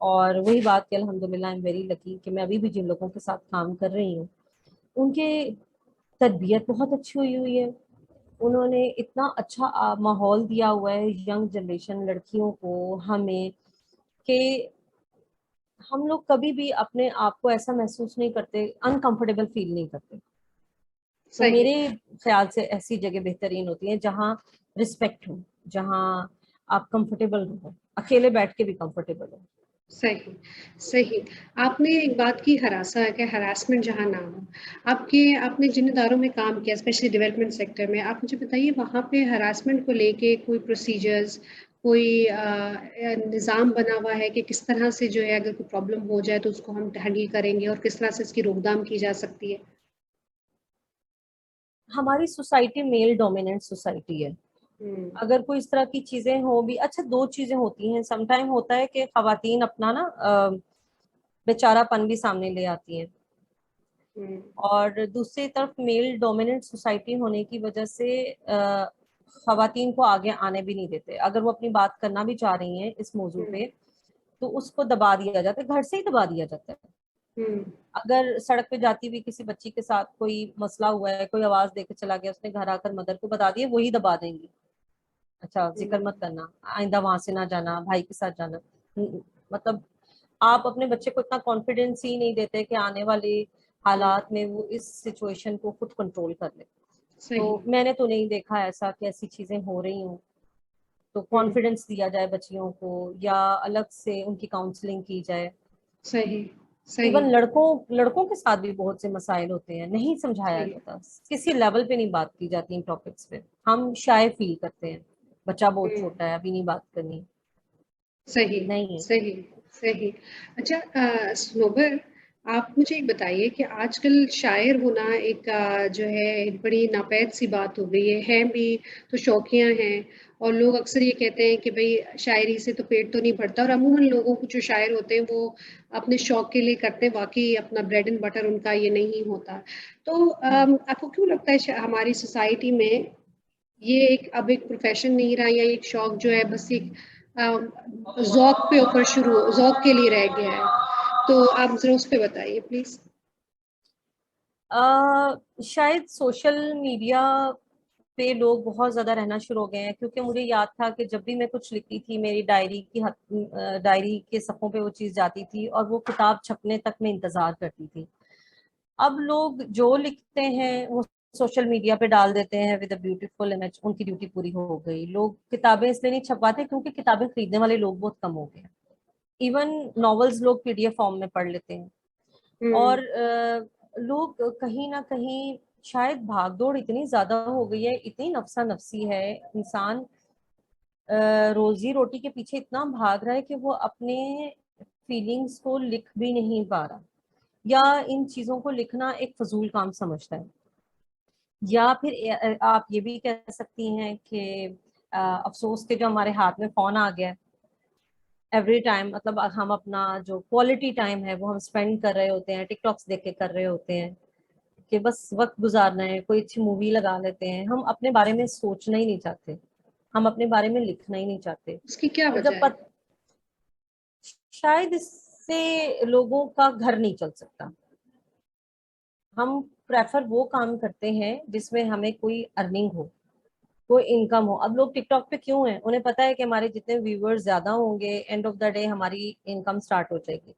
B: और वही बात कि अल्हम्दुलिल्लाह आई एम वेरी लकी कि मैं अभी भी जिन लोगों के साथ काम कर रही हूँ, उनके तरबियत बहुत अच्छी हुई हुई है। उन्होंने इतना अच्छा माहौल दिया हुआ है यंग जनरेशन लड़कियों को, हमें, कि हम लोग कभी भी अपने आप को ऐसा महसूस नहीं करते, अनकंफर्टेबल फील नहीं करते। तो
A: सही।
B: मेरे ख्याल से ऐसी जगह बेहतरीन होती है जहाँ रिस्पेक्ट हो, जहाँ आप कंफर्टेबल हो, अकेले बैठ के भी कंफर्टेबल हो।
A: सही, सही। आपने एक बात की हरासा कि हरासमेंट जहाँ ना हो। आपने जिन इदारों में काम किया स्पेशली डेवलपमेंट सेक्टर में, आप मुझे बताइए वहाँ पे हरासमेंट को लेके कोई प्रोसीजर्स, कोई निज़ाम बना हुआ है कि किस तरह से जो है अगर कोई प्रॉब्लम हो जाए तो उसको हम हैंडल करेंगे और किस तरह से इसकी रोकथाम की जा सकती है?
B: हमारी सोसाइटी मेल डोमिनेंट सोसाइटी है।
A: हुँ,
B: अगर कोई इस तरह की चीजें हो भी, अच्छा दो चीजें होती हैं, समटाइम होता है कि खवातीन अपना ना बेचारापन भी सामने ले आती हैं,
A: हुँ,
B: और दूसरी तरफ मेल डोमिनेंट सोसाइटी होने की वजह से खवातीन को आगे आने भी नहीं देते। अगर वो अपनी बात करना भी चाह रही हैं इस मौजू
A: हुँ,
B: पे, तो उसको दबा दिया जाता है, घर से ही दबा दिया जाता है।
A: हुँ,
B: अगर सड़क पे जाती हुई किसी बच्ची के साथ कोई मसला हुआ है, कोई आवाज देकर चला गया, उसने घर आकर मदर को बता दिया, वही दबा देंगी। अच्छा जिक्र
A: हुँ,
B: मत करना, आइंदा वहां से ना जाना, भाई के साथ जाना। मतलब आप अपने बच्चे को इतना कॉन्फिडेंस ही नहीं देते कि आने वाले
A: हुँ,
B: हालात में वो इस सिचुएशन को खुद कंट्रोल कर ले।
A: सही।
B: तो मैंने तो नहीं देखा ऐसा कि ऐसी चीजें हो रही हूँ। तो
A: हुँ,
B: कॉन्फिडेंस दिया जाए बच्चियों को, या अलग से उनकी काउंसलिंग की जाए।
A: सही, सही,
B: इवन लड़कों लड़कों के साथ भी बहुत से मसाइल होते हैं, नहीं समझाया
A: सही।
B: जाता, किसी लेवल पे नहीं बात की जाती इन टॉपिक्स पे। हम शाय फील करते हैं, बच्चा बहुत
A: हुँ।
B: छोटा है, अभी नहीं बात करनी।
A: सही,
B: नहीं है।
A: सही, सही। अच्छा सनोबर, आप मुझे एक बताइए कि आजकल शायर होना एक जो है एक बड़ी नापैद सी बात हो गई है। हैं भी तो शौकिया हैं और लोग अक्सर ये कहते हैं कि भई शायरी से तो पेट तो नहीं भरता और अमूमन लोगों को जो शायर होते हैं वो अपने शौक के लिए करते हैं, वाक़ई अपना ब्रेड एंड बटर उनका ये नहीं होता। तो
B: हम्म।
A: आपको क्यों लगता है हमारी सोसाइटी में ये एक अब एक प्रोफेशन नहीं रहा या एक शौक जो है बस एक ज़ौक पे ऊपर शुरू ज़ौक के लिए रह गया है। तो आप ज़रा उस पे बताइए प्लीज़।
B: शायद सोशल मीडिया पे लोग बहुत ज्यादा रहना शुरू हो गए हैं, क्योंकि मुझे याद था कि जब भी मैं कुछ लिखती थी, मेरी डायरी के सफ़ों पे वो चीज जाती थी, और वो किताब छपने तक मैं इंतजार करती थी। अब लोग जो लिखते हैं वो सोशल मीडिया पे डाल देते हैं विद अ ब्यूटीफुल इमेज, उनकी ड्यूटी पूरी हो गई। लोग किताबें इसलिए नहीं छपवाते क्योंकि किताबें खरीदने वाले लोग बहुत कम हो गए हैं। इवन नॉवेल्स लोग पीडीएफ फॉर्म में पढ़ लेते हैं।
A: हुँ,
B: और लोग कहीं ना कहीं, शायद भाग दौड़ इतनी ज्यादा हो गई है, इतनी नफसा नफसी है, इंसान रोजी रोटी के पीछे इतना भाग रहा है कि वो अपने फीलिंग्स को लिख भी नहीं पा रहा, या इन चीजों को लिखना एक फजूल काम समझता है। या फिर आप ये भी कह सकती हैं कि अफसोस के जो हमारे हाथ में फोन आ गया है, एवरी टाइम, मतलब हम अपना जो क्वालिटी टाइम है वो हम स्पेंड कर रहे होते हैं, टिकटॉक्स देख के कर रहे होते हैं, कि बस वक्त गुजारना है, कोई अच्छी मूवी लगा लेते हैं, हम अपने बारे में सोचना ही नहीं चाहते, हम अपने बारे में लिखना ही नहीं चाहते।
A: उसकी क्या
B: और
A: वजह
B: जब
A: है?
B: शायद इससे लोगों का घर नहीं चल सकता। हम प्रेफर वो काम करते हैं जिसमें हमें कोई अर्निंग हो, कोई इनकम हो। अब लोग टिकटॉक पे क्यों हैं? उन्हें पता है कि हमारे जितने व्यूअर्स ज्यादा होंगे, एंड ऑफ द डे हमारी इनकम स्टार्ट हो जाएगी।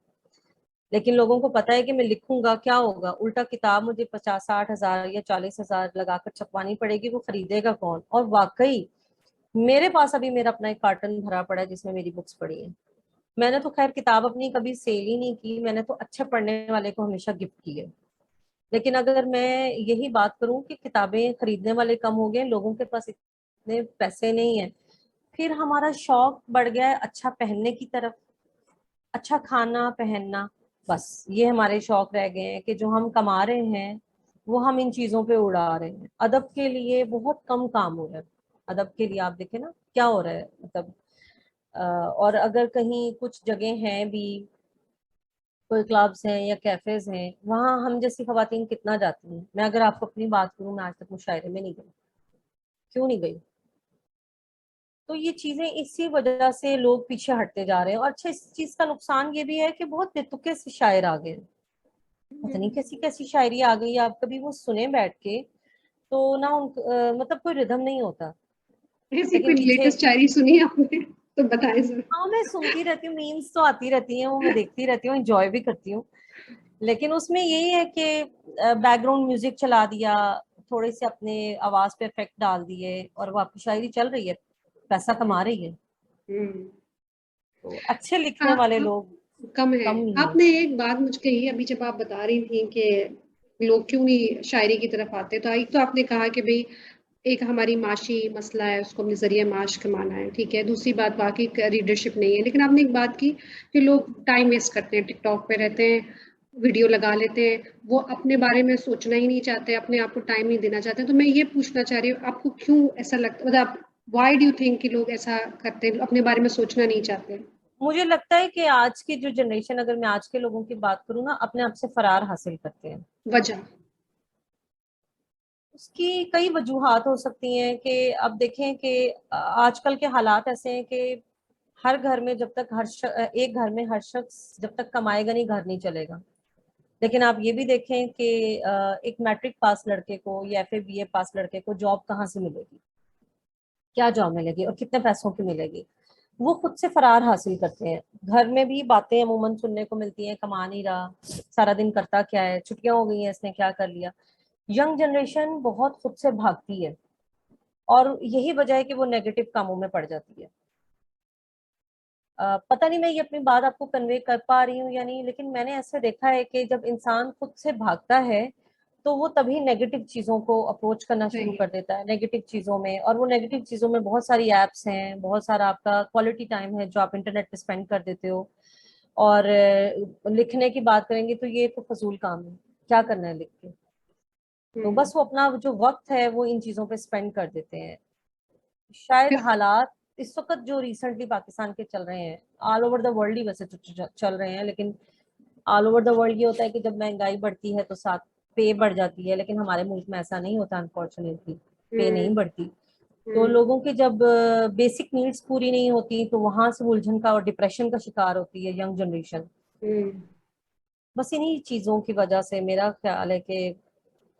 B: लेकिन लोगों को पता है कि मैं लिखूंगा क्या होगा, उल्टा किताब मुझे 50-60 हजार या 40 हजार लगाकर छपवानी पड़ेगी, वो खरीदेगा कौन? और वाकई मेरे पास अभी मेरा अपना एक कार्टन भरा पड़ा है जिसमें मेरी बुक्स पड़ी है। मैंने तो खैर किताब अपनी कभी सेल ही नहीं की, मैंने तो अच्छे पढ़ने वाले को हमेशा गिफ्ट की है। लेकिन अगर मैं यही बात करूं कि किताबें खरीदने वाले कम हो गए, लोगों के पास इतने पैसे नहीं है, फिर हमारा शौक बढ़ गया है अच्छा पहनने की तरफ, अच्छा खाना पहनना। बस ये हमारे शौक रह गए हैं कि जो हम कमा रहे हैं वो हम इन चीजों पे उड़ा रहे हैं। अदब के लिए बहुत कम काम हो रहा है। अदब के लिए आप देखें ना क्या हो रहा है, मतलब और अगर कहीं कुछ जगह हैं भी, कोई क्लब्स हैं या कैफेज हैं, वहां हम जैसी खवातीन कितना जाती हैं। मैं अगर आपको अपनी बात करूं, मैं आज तक मुशायरे में नहीं गई। क्यों नहीं गई? तो ये चीजें इसी वजह से लोग पीछे हटते जा रहे हैं। और अच्छा, इस चीज का नुकसान ये भी है कि बहुत बेतुके से शायर आ गए हैं। पता नहीं कैसी कैसी शायरी आ गई है, आप कभी वो सुने बैठ के तो ना मतलब कोई रिदम नहीं होता।
A: ऐसी कोई
B: लेकिन पीछे
A: लेटेस्ट शायरी सुनी है आपने? तो बताएं सर।
B: हाँ, मैं सुनती रहती हूँ, मीम्स तो आती रहती हैं, वो मैं देखती रहती हूँ, एंजॉय भी करती हूँ। लेकिन उसमें यही है कि बैकग्राउंड म्यूजिक चला दिया, थोड़े से अपने आवाज पे इफेक्ट डाल दिए, और वो आपकी शायरी चल रही है, पैसा कमा रही है।
A: हम्म।
B: तो अच्छे लिखने वाले
A: आप
B: लोग
A: कम है।
B: कम ही है।
A: आपने एक बात मुझे कही अभी जब आप बता रही थी कि लोग क्यों नहीं शायरी की तरफ आते, तो एक तो आपने कहा कि भाई एक हमारी माशी मसला है, उसको अपने जरिए माश कमाना है, ठीक है। दूसरी बात बाकी रीडरशिप नहीं है। लेकिन आपने एक बात की कि लोग टाइम वेस्ट करते हैं, टिकटॉक पे रहते हैं, वीडियो लगा लेते हैं, वो अपने बारे में सोचना ही नहीं चाहते, अपने आप को टाइम नहीं देना चाहते। तो मैं ये पूछना चाह रही हूँ, आपको क्यों ऐसा लगता, मतलब व्हाई डू यू थिंक कि लोग ऐसा करते हैं, अपने बारे में सोचना नहीं चाहते?
B: मुझे लगता है कि आज की जो जनरेशन, अगर मैं आज के लोगों की बात करूँ ना, अपने आप से फरार हासिल करते हैं।
A: वजह?
B: उसकी कई वजूहात हो सकती हैं कि अब देखें कि आजकल के हालात ऐसे हैं कि हर घर में जब तक एक घर में हर शख्स जब तक कमाएगा नहीं, घर नहीं चलेगा। लेकिन आप ये भी देखें कि एक मैट्रिक पास लड़के को या फिर बीए पास लड़के को जॉब कहाँ से मिलेगी, क्या जॉब मिलेगी और कितने पैसों की मिलेगी? वो खुद से फरार हासिल करते हैं। घर में भी बातें अमूमन सुनने को मिलती हैं, कमा नहीं रहा, सारा दिन करता क्या है, छुट्टियां हो गई हैं, इसने क्या कर लिया। यंग जनरेशन बहुत खुद से भागती है, और यही वजह है कि वो नेगेटिव कामों में पड़ जाती है। पता नहीं मैं ये अपनी बात आपको कन्वे कर पा रही हूँ या नहीं, लेकिन मैंने ऐसे देखा है कि जब इंसान खुद से भागता है तो वो तभी नेगेटिव चीजों को अप्रोच करना शुरू
A: सही।
B: कर देता है, नेगेटिव चीजों में। और वो नेगेटिव चीजों में बहुत सारी एप्स हैं, बहुत सारा आपका क्वालिटी टाइम है जो आप इंटरनेट पे स्पेंड कर देते हो। और लिखने की बात करेंगे तो ये तो फजूल काम है, क्या करना है लिख के। तो
A: हम्म।
B: बस वो अपना जो वक्त है वो इन चीजों पे स्पेंड कर देते हैं। शायद
A: फिर
B: हालात इस वक्त जो रिसेंटली पाकिस्तान के चल रहे हैं, ऑल ओवर द वर्ल्ड ही वैसे तो चल रहे हैं, लेकिन ऑल ओवर द वर्ल्ड ये होता है कि जब महंगाई बढ़ती है तो साथ पे बढ़ जाती है, लेकिन हमारे मुल्क में ऐसा नहीं होता, अनफॉर्चुनेटली पे
A: हम्म।
B: नहीं बढ़ती। तो
A: हम्म।
B: लोगों की जब बेसिक नीड्स पूरी नहीं होती तो वहां से उलझन का और डिप्रेशन का शिकार होती है यंग जनरेशन।
A: हम्म।
B: बस इन्हीं चीजों की वजह से मेरा ख्याल है कि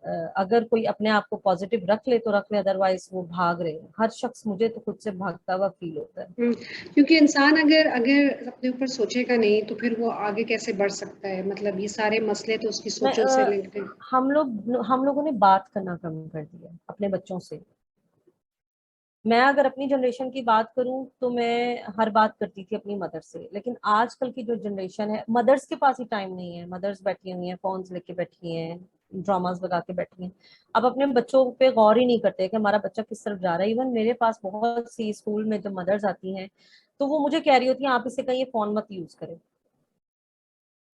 B: अ, अगर कोई अपने आप को पॉजिटिव रख ले तो रख ले, अदरवाइज वो भाग रहे हैं। हर शख्स मुझे तो खुद से भागता हुआ फील होता है।
A: क्योंकि इंसान अगर अगर अपने ऊपर सोचेगा नहीं तो फिर वो आगे कैसे बढ़ सकता है? मतलब ये सारे मसले तो उसकी
B: मैं
A: सोचों से लिंक्ड हैं।
B: हम लोगों ने बात करना कम कर दिया अपने बच्चों से। मैं अगर अपनी जनरेशन की बात करूं तो मैं हर बात करती थी अपनी मदर से, लेकिन आजकल की जो जनरेशन है, मदर्स के पास ही टाइम नहीं है। मदर्स बैठी हुई हैं, फोन्स लेके बैठी हैं, ड्रामास लगा के बैठी हैं। अब अपने बच्चों पे गौर ही नहीं करते कि हमारा बच्चा किस तरफ जा रहा है। इवन मेरे पास बहुत सी स्कूल में जब मदर्स आती हैं तो वो मुझे कह रही होती है, आप इसे कहीं फोन मत यूज करें,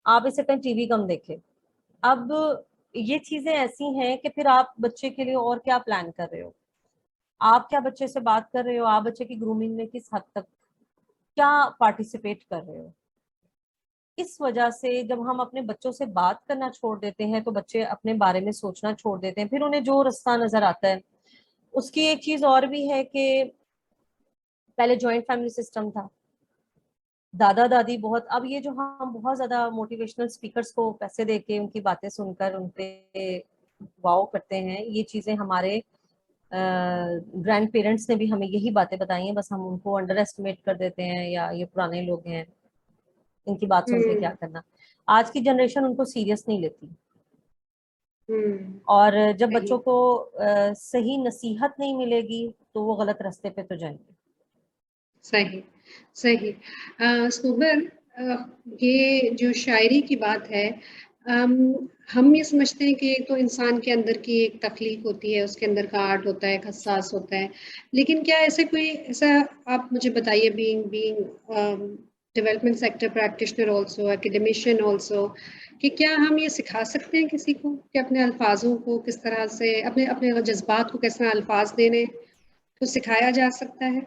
B: आप इसे कहीं टीवी कम देखें। अब ये चीजें ऐसी हैं कि फिर आप बच्चे के लिए और क्या प्लान कर रहे हो? आप क्या बच्चे से बात कर रहे हो? आप बच्चे की ग्रूमिंग में किस हद तक क्या पार्टिसिपेट कर रहे हो? इस वजह से जब हम अपने बच्चों से बात करना छोड़ देते हैं तो बच्चे अपने बारे में सोचना छोड़ देते हैं, फिर उन्हें जो रास्ता नजर आता है। उसकी एक चीज और भी है कि पहले जॉइंट फैमिली सिस्टम था, दादा दादी बहुत, अब ये जो हम बहुत ज्यादा मोटिवेशनल स्पीकर्स को पैसे देके उनकी बातें सुनकर उनपे वाव करते हैं, ये चीजें हमारे ग्रैंड पेरेंट्स ने भी हमें यही बातें बताई हैं, बस हम उनको अंडर एस्टिमेट कर देते हैं, या ये पुराने लोग हैं, इनकी बात सुन के क्या
A: हम्म।
B: करना। आज की जनरेशन उनको सीरियस नहीं लेती।
A: हम्म।
B: और जब
A: सही।
B: बच्चों को सही नसीहत नहीं मिलेगी तो वो गलत रास्ते पे तो जाएंगे।
A: सही। सही। सुबर, ये जो शायरी की बात है, अम, हम ये समझते हैं कि एक तो इंसान के अंदर की एक तख्लीक होती है, उसके अंदर का आर्ट होता है, एक हसास होता है। लेकिन क्या ऐसे कोई ऐसा, आप मुझे बताइए, being being development sector practitioner also, academician also, कि क्या हम ये सिखा सकते हैं किसी को कि अपने अल्फाजों को किस तरह से, अपने अपने जज्बात को किस तरह अल्फाज देने, तो सिखाया जा सकता है?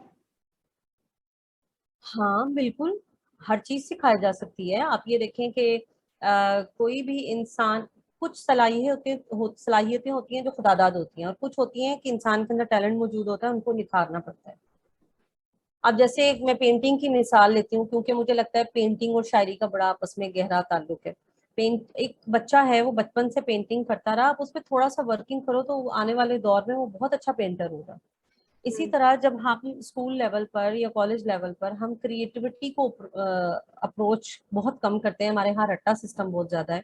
B: हाँ बिल्कुल, हर चीज सिखाई जा सकती है। आप ये देखें कि कोई भी इंसान, कुछ सलाहियतें होती हैं जो खुदादाद होती हैं, और कुछ होती हैं कि इंसान के अंदर टैलेंट मौजूद होता है, उनको निखारना पड़ता है। अब जैसे मैं पेंटिंग की मिसाल लेती हूँ, क्योंकि मुझे लगता है पेंटिंग और शायरी का बड़ा आपस में गहरा ताल्लुक है। पेंट, एक बच्चा है वो बचपन से पेंटिंग करता रहा, आप उस पर थोड़ा सा वर्किंग करो तो आने वाले दौर में वो बहुत अच्छा पेंटर होगा। इसी तरह जब हम स्कूल लेवल पर या कॉलेज लेवल पर हम क्रिएटिविटी को अप्रोच बहुत कम करते हैं, हमारे यहाँ रट्टा सिस्टम बहुत ज्यादा है।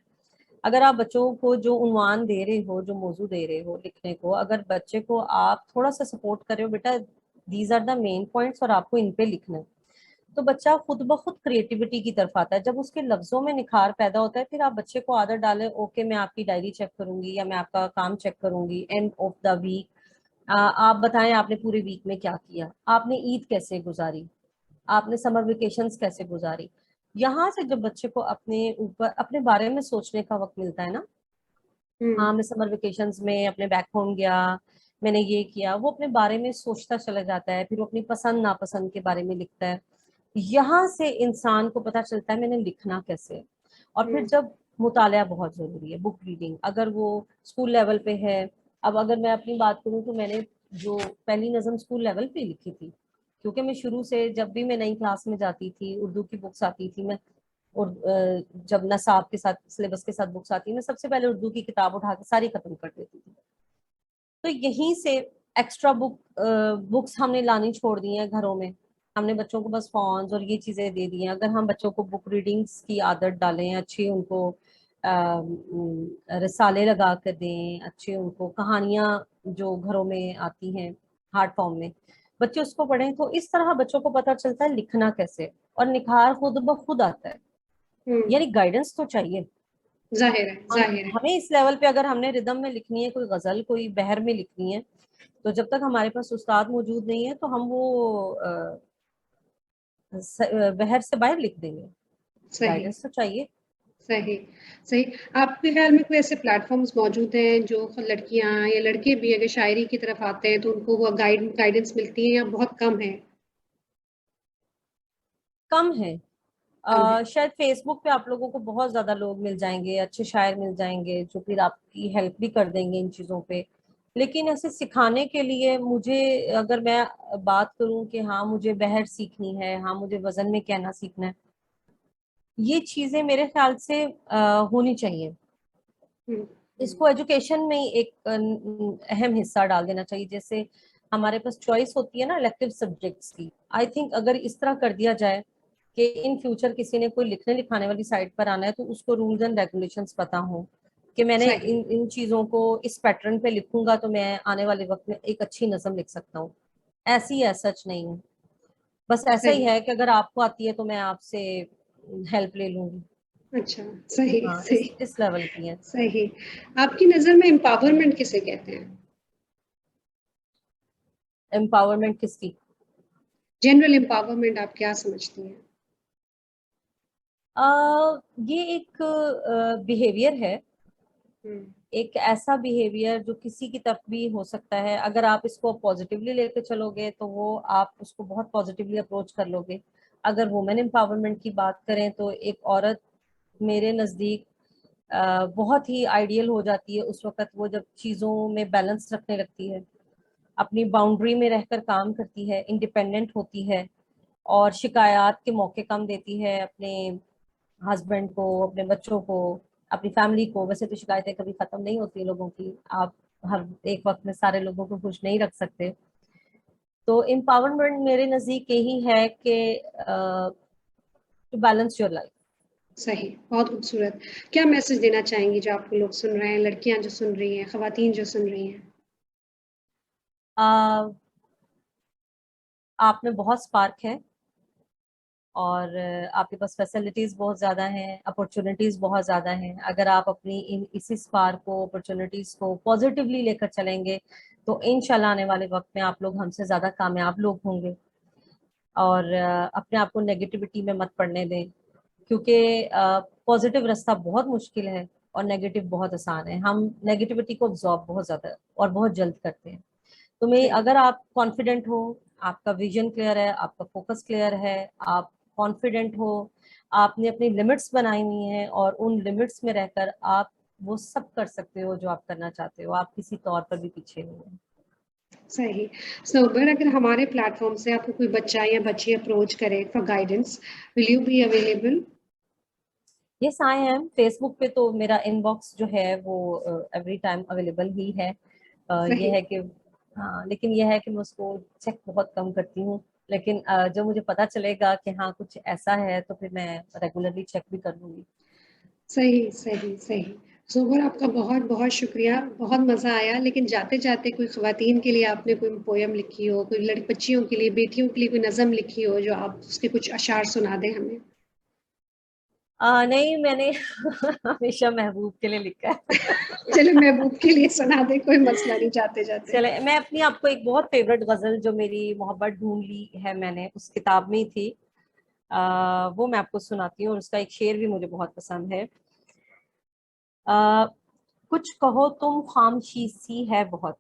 B: अगर आप बच्चों को जो उन्वान दे रहे हो, जो मौजू दे रहे हो लिखने को, अगर बच्चे को आप थोड़ा सा सपोर्ट कर रहे हो, बेटा these are the main points और आपको इन पे लिखना है, तो बच्चा खुद ब खुद क्रिएटिविटी की तरफ आता है। जब उसके लफ्जों में निखार पैदा होता है, फिर आप बच्चे को आदत डालें, ओके मैं आपकी डायरी चेक करूंगी या मैं आपका काम चेक करूंगी एंड ऑफ द वीक। आप बताएं आपने पूरे वीक में क्या किया, आपने ईद कैसे गुजारी, आपने समर वेकेशंस कैसे गुजारी। यहाँ से जब बच्चे को अपने ऊपर अपने बारे में सोचने का वक्त मिलता है ना, हाँ मैं समर वेकेशंस में अपने बैक होम गया, मैंने ये किया, वो अपने बारे में सोचता चला जाता है, फिर वो अपनी पसंद नापसंद के बारे में लिखता है। यहाँ से इंसान को पता चलता है मैंने लिखना कैसे है। और फिर जब मुताला बहुत जरूरी है, बुक रीडिंग, अगर वो स्कूल लेवल पे है। अब अगर मैं अपनी बात करूँ तो मैंने जो पहली नज़म स्कूल लेवल पे लिखी थी, क्योंकि मैं शुरू से जब भी मैं नई क्लास में जाती थी, उर्दू की बुक्स आती थी, मैं और जब नसाब के साथ सिलेबस के साथ बुक्स आती, मैं सबसे पहले उर्दू की किताब उठा के सारी खत्म कर देती थी। तो यहीं से एक्स्ट्रा बुक्स हमने लानी छोड़ दी हैं घरों में। हमने बच्चों को बस फोन्स और ये चीजें दे दी हैं। अगर हम बच्चों को बुक रीडिंग्स की आदत डालें, अच्छी उनको रिसाले लगा कर दें, अच्छे उनको कहानियां जो घरों में आती हैं हार्ड फॉर्म में, बच्चे उसको पढ़ें, तो इस तरह बच्चों को पता चलता है लिखना कैसे, और निखार खुद ब खुद आता है। यानी गाइडेंस तो चाहिए।
A: जाहिर है, जाहिर है।
B: हमें इस लेवल पे अगर हमने रिदम में लिखनी है, कोई गजल कोई बहर में लिखनी है, तो जब तक हमारे पास उस्ताद मौजूद नहीं है तो हम वो बहर से बाहर लिख देंगे।
A: सही,
B: गाइडेंस तो चाहिए।
A: सही, सही। आपके ख्याल में कोई ऐसे प्लेटफॉर्म्स मौजूद हैं जो लड़कियां या लड़के भी अगर शायरी की तरफ आते हैं तो उनको वो गाइडेंस मिलती है, या बहुत कम है?
B: कम है।
A: कम है।
B: शायद फेसबुक पे आप लोगों को बहुत ज्यादा लोग मिल जाएंगे, अच्छे शायर मिल जाएंगे जो फिर आपकी हेल्प भी कर देंगे इन चीजों पे। लेकिन ऐसे सिखाने के लिए मुझे, अगर मैं बात करूं कि हाँ मुझे बहर सीखनी है, हाँ मुझे वजन में कहना सीखना है, ये चीजें मेरे ख्याल से होनी चाहिए।
A: हम्म,
B: इसको एजुकेशन में ही एक अहम हिस्सा डाल देना चाहिए। जैसे हमारे पास चॉइस होती है ना इलेक्टिव सब्जेक्ट्स की, आई थिंक अगर इस तरह कर दिया जाए कि इन फ्यूचर किसी ने कोई लिखने लिखाने वाली साइड पर आना है तो उसको रूल्स एंड रेगुलेशंस पता हो कि मैंने
A: सही,
B: इन इन चीजों को इस पैटर्न पे लिखूंगा तो मैं आने वाले वक्त में एक अच्छी नज़म लिख सकता हूँ। ऐसी है, सच नहीं है। बस ऐसा ही
A: सही।
B: है कि अगर आपको आती है तो मैं आपसे हेल्प ले लूंगी।
A: अच्छा, सही,
B: हाँ,
A: सही,
B: इस लेवल की है।
A: सही। आपकी नज़र में एम्पावरमेंट किसे कहते हैं?
B: एम्पावरमेंट किसकी?
A: जनरल एम्पावरमेंट आप क्या समझती हैं?
B: ये एक बिहेवियर है,
A: हुँ,
B: एक ऐसा बिहेवियर जो किसी की तरफ भी हो सकता है। अगर आप इसको पॉजिटिवली लेके चलोगे तो वो आप उसको बहुत पॉजिटिवली अप्रोच कर लोगे। अगर वुमेन एम्पावरमेंट की बात करें तो एक औरत मेरे नज़दीक बहुत ही आइडियल हो जाती है उस वक्त वो जब चीज़ों में बैलेंस रखने लगती है, अपनी बाउंड्री में रहकर काम करती है, इंडिपेंडेंट होती है, और शिकायत के मौके कम देती है अपने हस्बैंड को, अपने बच्चों को, अपनी फैमिली को। वैसे तो शिकायतें कभी खत्म नहीं होती लोगों की, आप हर एक वक्त में सारे लोगों को खुश नहीं रख सकते। तो एम्पावरमेंट मेरे नजदीक यही है कि टू बैलेंस योर लाइफ।
A: सही, बहुत खूबसूरत। क्या मैसेज देना चाहेंगी जो आपको लोग सुन रहे हैं, लड़कियाँ जो सुन रही हैं, ख़वातीन जो सुन रही हैं?
B: आप में बहुत स्पार्क है, और आपके पास फैसिलिटीज बहुत ज्यादा हैं, अपॉर्चुनिटीज बहुत ज्यादा हैं। अगर आप अपनी इन इसी स्पार्क को, अपॉर्चुनिटीज को पॉजिटिवली लेकर चलेंगे तो इंशाल्लाह आने वाले वक्त में आप लोग हमसे ज्यादा कामयाब लोग होंगे। और अपने आप को नेगेटिविटी में मत पड़ने दें, क्योंकि पॉजिटिव रास्ता बहुत मुश्किल है और नेगेटिव बहुत आसान है। हम नेगेटिविटी को ऑब्जॉर्व बहुत ज्यादा और बहुत जल्द करते हैं। तो मैं,
A: सही,
B: अगर आप कॉन्फिडेंट हो, आपका विजन क्लियर है, आपका फोकस क्लियर है, आप कॉन्फिडेंट हो, आपने अपनी लिमिट्स बनाई हुई हैं और उन लिमिट्स में रहकर आप वो सब कर सकते हो जो आप करना चाहते हो, आप किसी तौर पर भी पीछे नहीं है।
A: सही। सो अगर हमारे प्लेटफ़ॉर्म से आपको कोई बच्चा या बच्ची अप्रोच करे for guidance, will you be available?
B: Yes I am. Facebook पे तो मेरा इनबॉक्स जो है वो एवरी टाइम अवेलेबल ही है। ये
A: सही,
B: है कि हाँ, लेकिन यह है कि मैं उसको चेक बहुत कम करती हूँ, लेकिन जब मुझे पता चलेगा कि हाँ कुछ ऐसा है तो फिर मैं रेगुलरली चेक भी कर लूंगी।
A: सही सही सही। ज़ुबर, आपका बहुत बहुत शुक्रिया, बहुत मज़ा आया। लेकिन जाते जाते कोई ख़वातीन के लिए आपने कोई पोयम लिखी हो, कोई बच्चियों के लिए, बेटियों के लिए कोई नज़म लिखी हो, जो आप उसके कुछ अशार सुना दें हमें?
B: नहीं, मैंने हमेशा महबूब के लिए लिखा है।
A: चलो महबूब के लिए सुना दें, कोई मसला नहीं जाते जाते।
B: चले, मैं अपनी आपको एक बहुत फेवरेट गजल जो मेरी मोहब्बत ढूंढ ली है मैंने उस किताब में ही थी, वो मैं आपको सुनाती हूँ, और उसका एक शेर भी मुझे बहुत पसंद है। आ, कुछ कहो तुम खामशी सी है बहुत,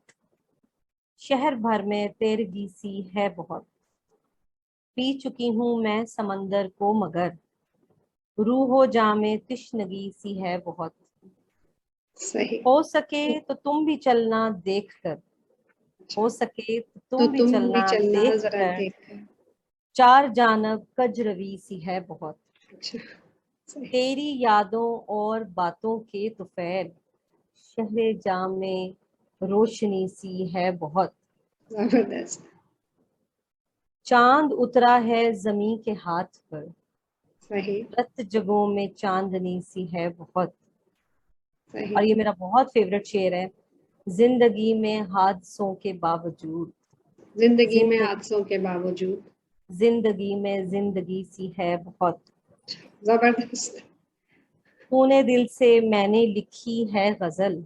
B: शहर भर में तेरगी सी है बहुत, पी चुकी हूँ मैं समंदर को मगर, रूहो जामे तिश्नगी सी है बहुत।
A: सही।
B: हो सके तो तुम भी चलना देख कर,
A: अच्छा,
B: हो सके तो
A: तो
B: तुम भी
A: तुम भी
B: चलना
A: चलना
B: देख
A: ज़रा
B: कर,
A: देख कर।
B: चार जानब कजरवी सी है बहुत,
A: अच्छा, सही।
B: तेरी यादों और बातों के तुफैल, शहरे जाम में रोशनी सी है बहुत।
A: ज़बरदस्त।
B: चांद उतरा है जमी के हाथ पर,
A: सही,
B: रत जगहों में चांदनी सी है बहुत।
A: सही।
B: और ये मेरा बहुत फेवरेट शेर है, जिंदगी में हादसों के बावजूद,
A: ज़िंदगी में
B: जिंदगी
A: हादसों के बावजूद।
B: जिंदगी में जिंदगी सी है बहुत।
A: ज़बरदस्त।
B: तूने दिल से मैंने लिखी है गजल,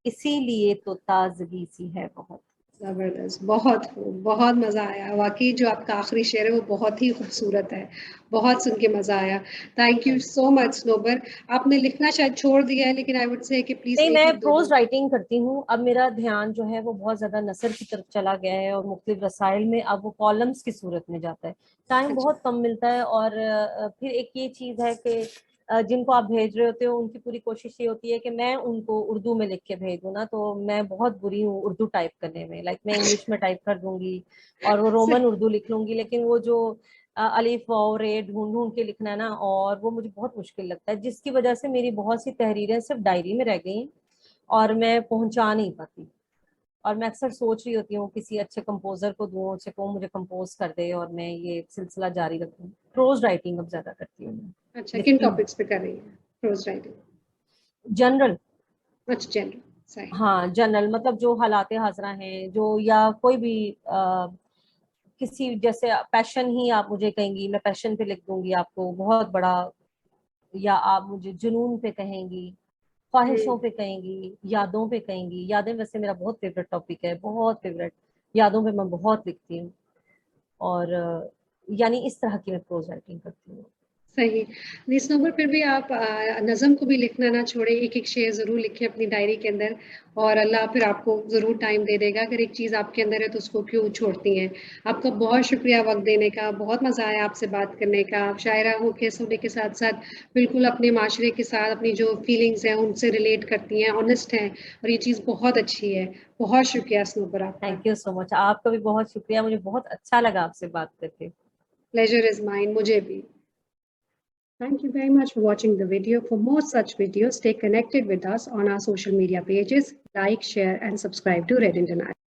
B: इसीलिए तो ताजगी सी है बहुत।
A: ज़बरदस्त, बहुत खूब, बहुत मज़ा आया। वाक़ई जो आपका आखिरी शेर है वो बहुत ही खूबसूरत है। बहुत सुन के मज़ा आया। Thank you so much Snobar. आपने लिखना शायद छोड़ दिया है, लेकिन आई वुड से कि प्लीज़
B: नहीं, मैं
A: 1-1 2-2।
B: प्रोज राइटिंग करती हूँ। अब मेरा ध्यान जो है वो बहुत ज्यादा नसर की तरफ चला गया है, और मुख्तलिफ रसाइल में अब वो कॉलम्स की सूरत में जाता है। टाइम
A: अच्छा,
B: बहुत कम मिलता है, और फिर एक ये चीज है कि जिनको आप भेज रहे होते हो उनकी पूरी कोशिश ये होती है कि मैं उनको उर्दू में लिख के भेजूँ ना, तो मैं बहुत बुरी हूँ उर्दू टाइप करने में। लाइक मैं इंग्लिश में टाइप कर दूंगी और वो रोमन
A: सही।
B: उर्दू लिख लूंगी, लेकिन वो जो अलिफ वाव रे ढूंढ ढूंढ के लिखना है ना, और वो मुझे बहुत मुश्किल लगता है, जिसकी वजह से मेरी बहुत सी तहरीरें सिर्फ डायरी में रह गई और मैं पहुंचा नहीं पाती। और मैं अक्सर सोच रही होती हूँ किसी अच्छे कंपोजर को दूँ, उसे को मुझे कंपोज कर दे और मैं ये सिलसिला जारी रखूँ। प्रोज राइटिंग अब ज्यादा करती हूँ मैं,
A: अच्छा, किन
B: लिखती हूँ
A: टॉपिक्स पे कर रही हैं प्रोज़ राइटिंग?
B: जनरल।
A: अच्छा, जनरल। सही।
B: हाँ, जनरल मतलब जो हालात हाजरा हैं, जो या कोई भी किसी जैसे पैशन ही आप मुझे कहेंगी, मैं पैशन पे लिख दूंगी आपको बहुत बड़ा, या आप मुझे जुनून पे कहेंगी,
A: हुँ।
B: ख्वाहिशों पे कहेंगी, यादों पे कहेंगी। यादें वैसे मेरा बहुत फेवरेट टॉपिक है, बहुत फेवरेट। यादों पे मैं बहुत लिखती हूँ, और यानी इस तरह की मैं प्रोज राइटिंग करती हूँ।
A: सही। इस नंबर फिर भी आप नज़म को भी लिखना ना छोड़ें, एक-एक शेर ज़रूर लिखें अपनी डायरी के अंदर, और अल्लाह फिर आपको ज़रूर टाइम दे देगा। अगर एक चीज़ आपके अंदर है तो उसको क्यों छोड़ती हैं। आपका बहुत शुक्रिया वक़्त देने का, बहुत मज़ा आया आपसे बात करने का। आप शायरा होने के साथ-साथ बिल्कुल अपने माशरे के साथ अपनी जो फीलिंग्स हैं उनसे रिलेट करती हैं, ऑनेस्ट हैं, और ये चीज़ बहुत अच्छी है। बहुत शुक्रिया स्नोबर आपका।
B: थैंक यू सो मच, आपका भी बहुत शुक्रिया, मुझे बहुत अच्छा लगा आपसे बात करके।
A: प्लेज़र इज़ माइन, मुझे भी। Thank you very much for watching the video. For more such videos, stay connected with us on our social media pages. Like, share, and subscribe to Red Indian Eye.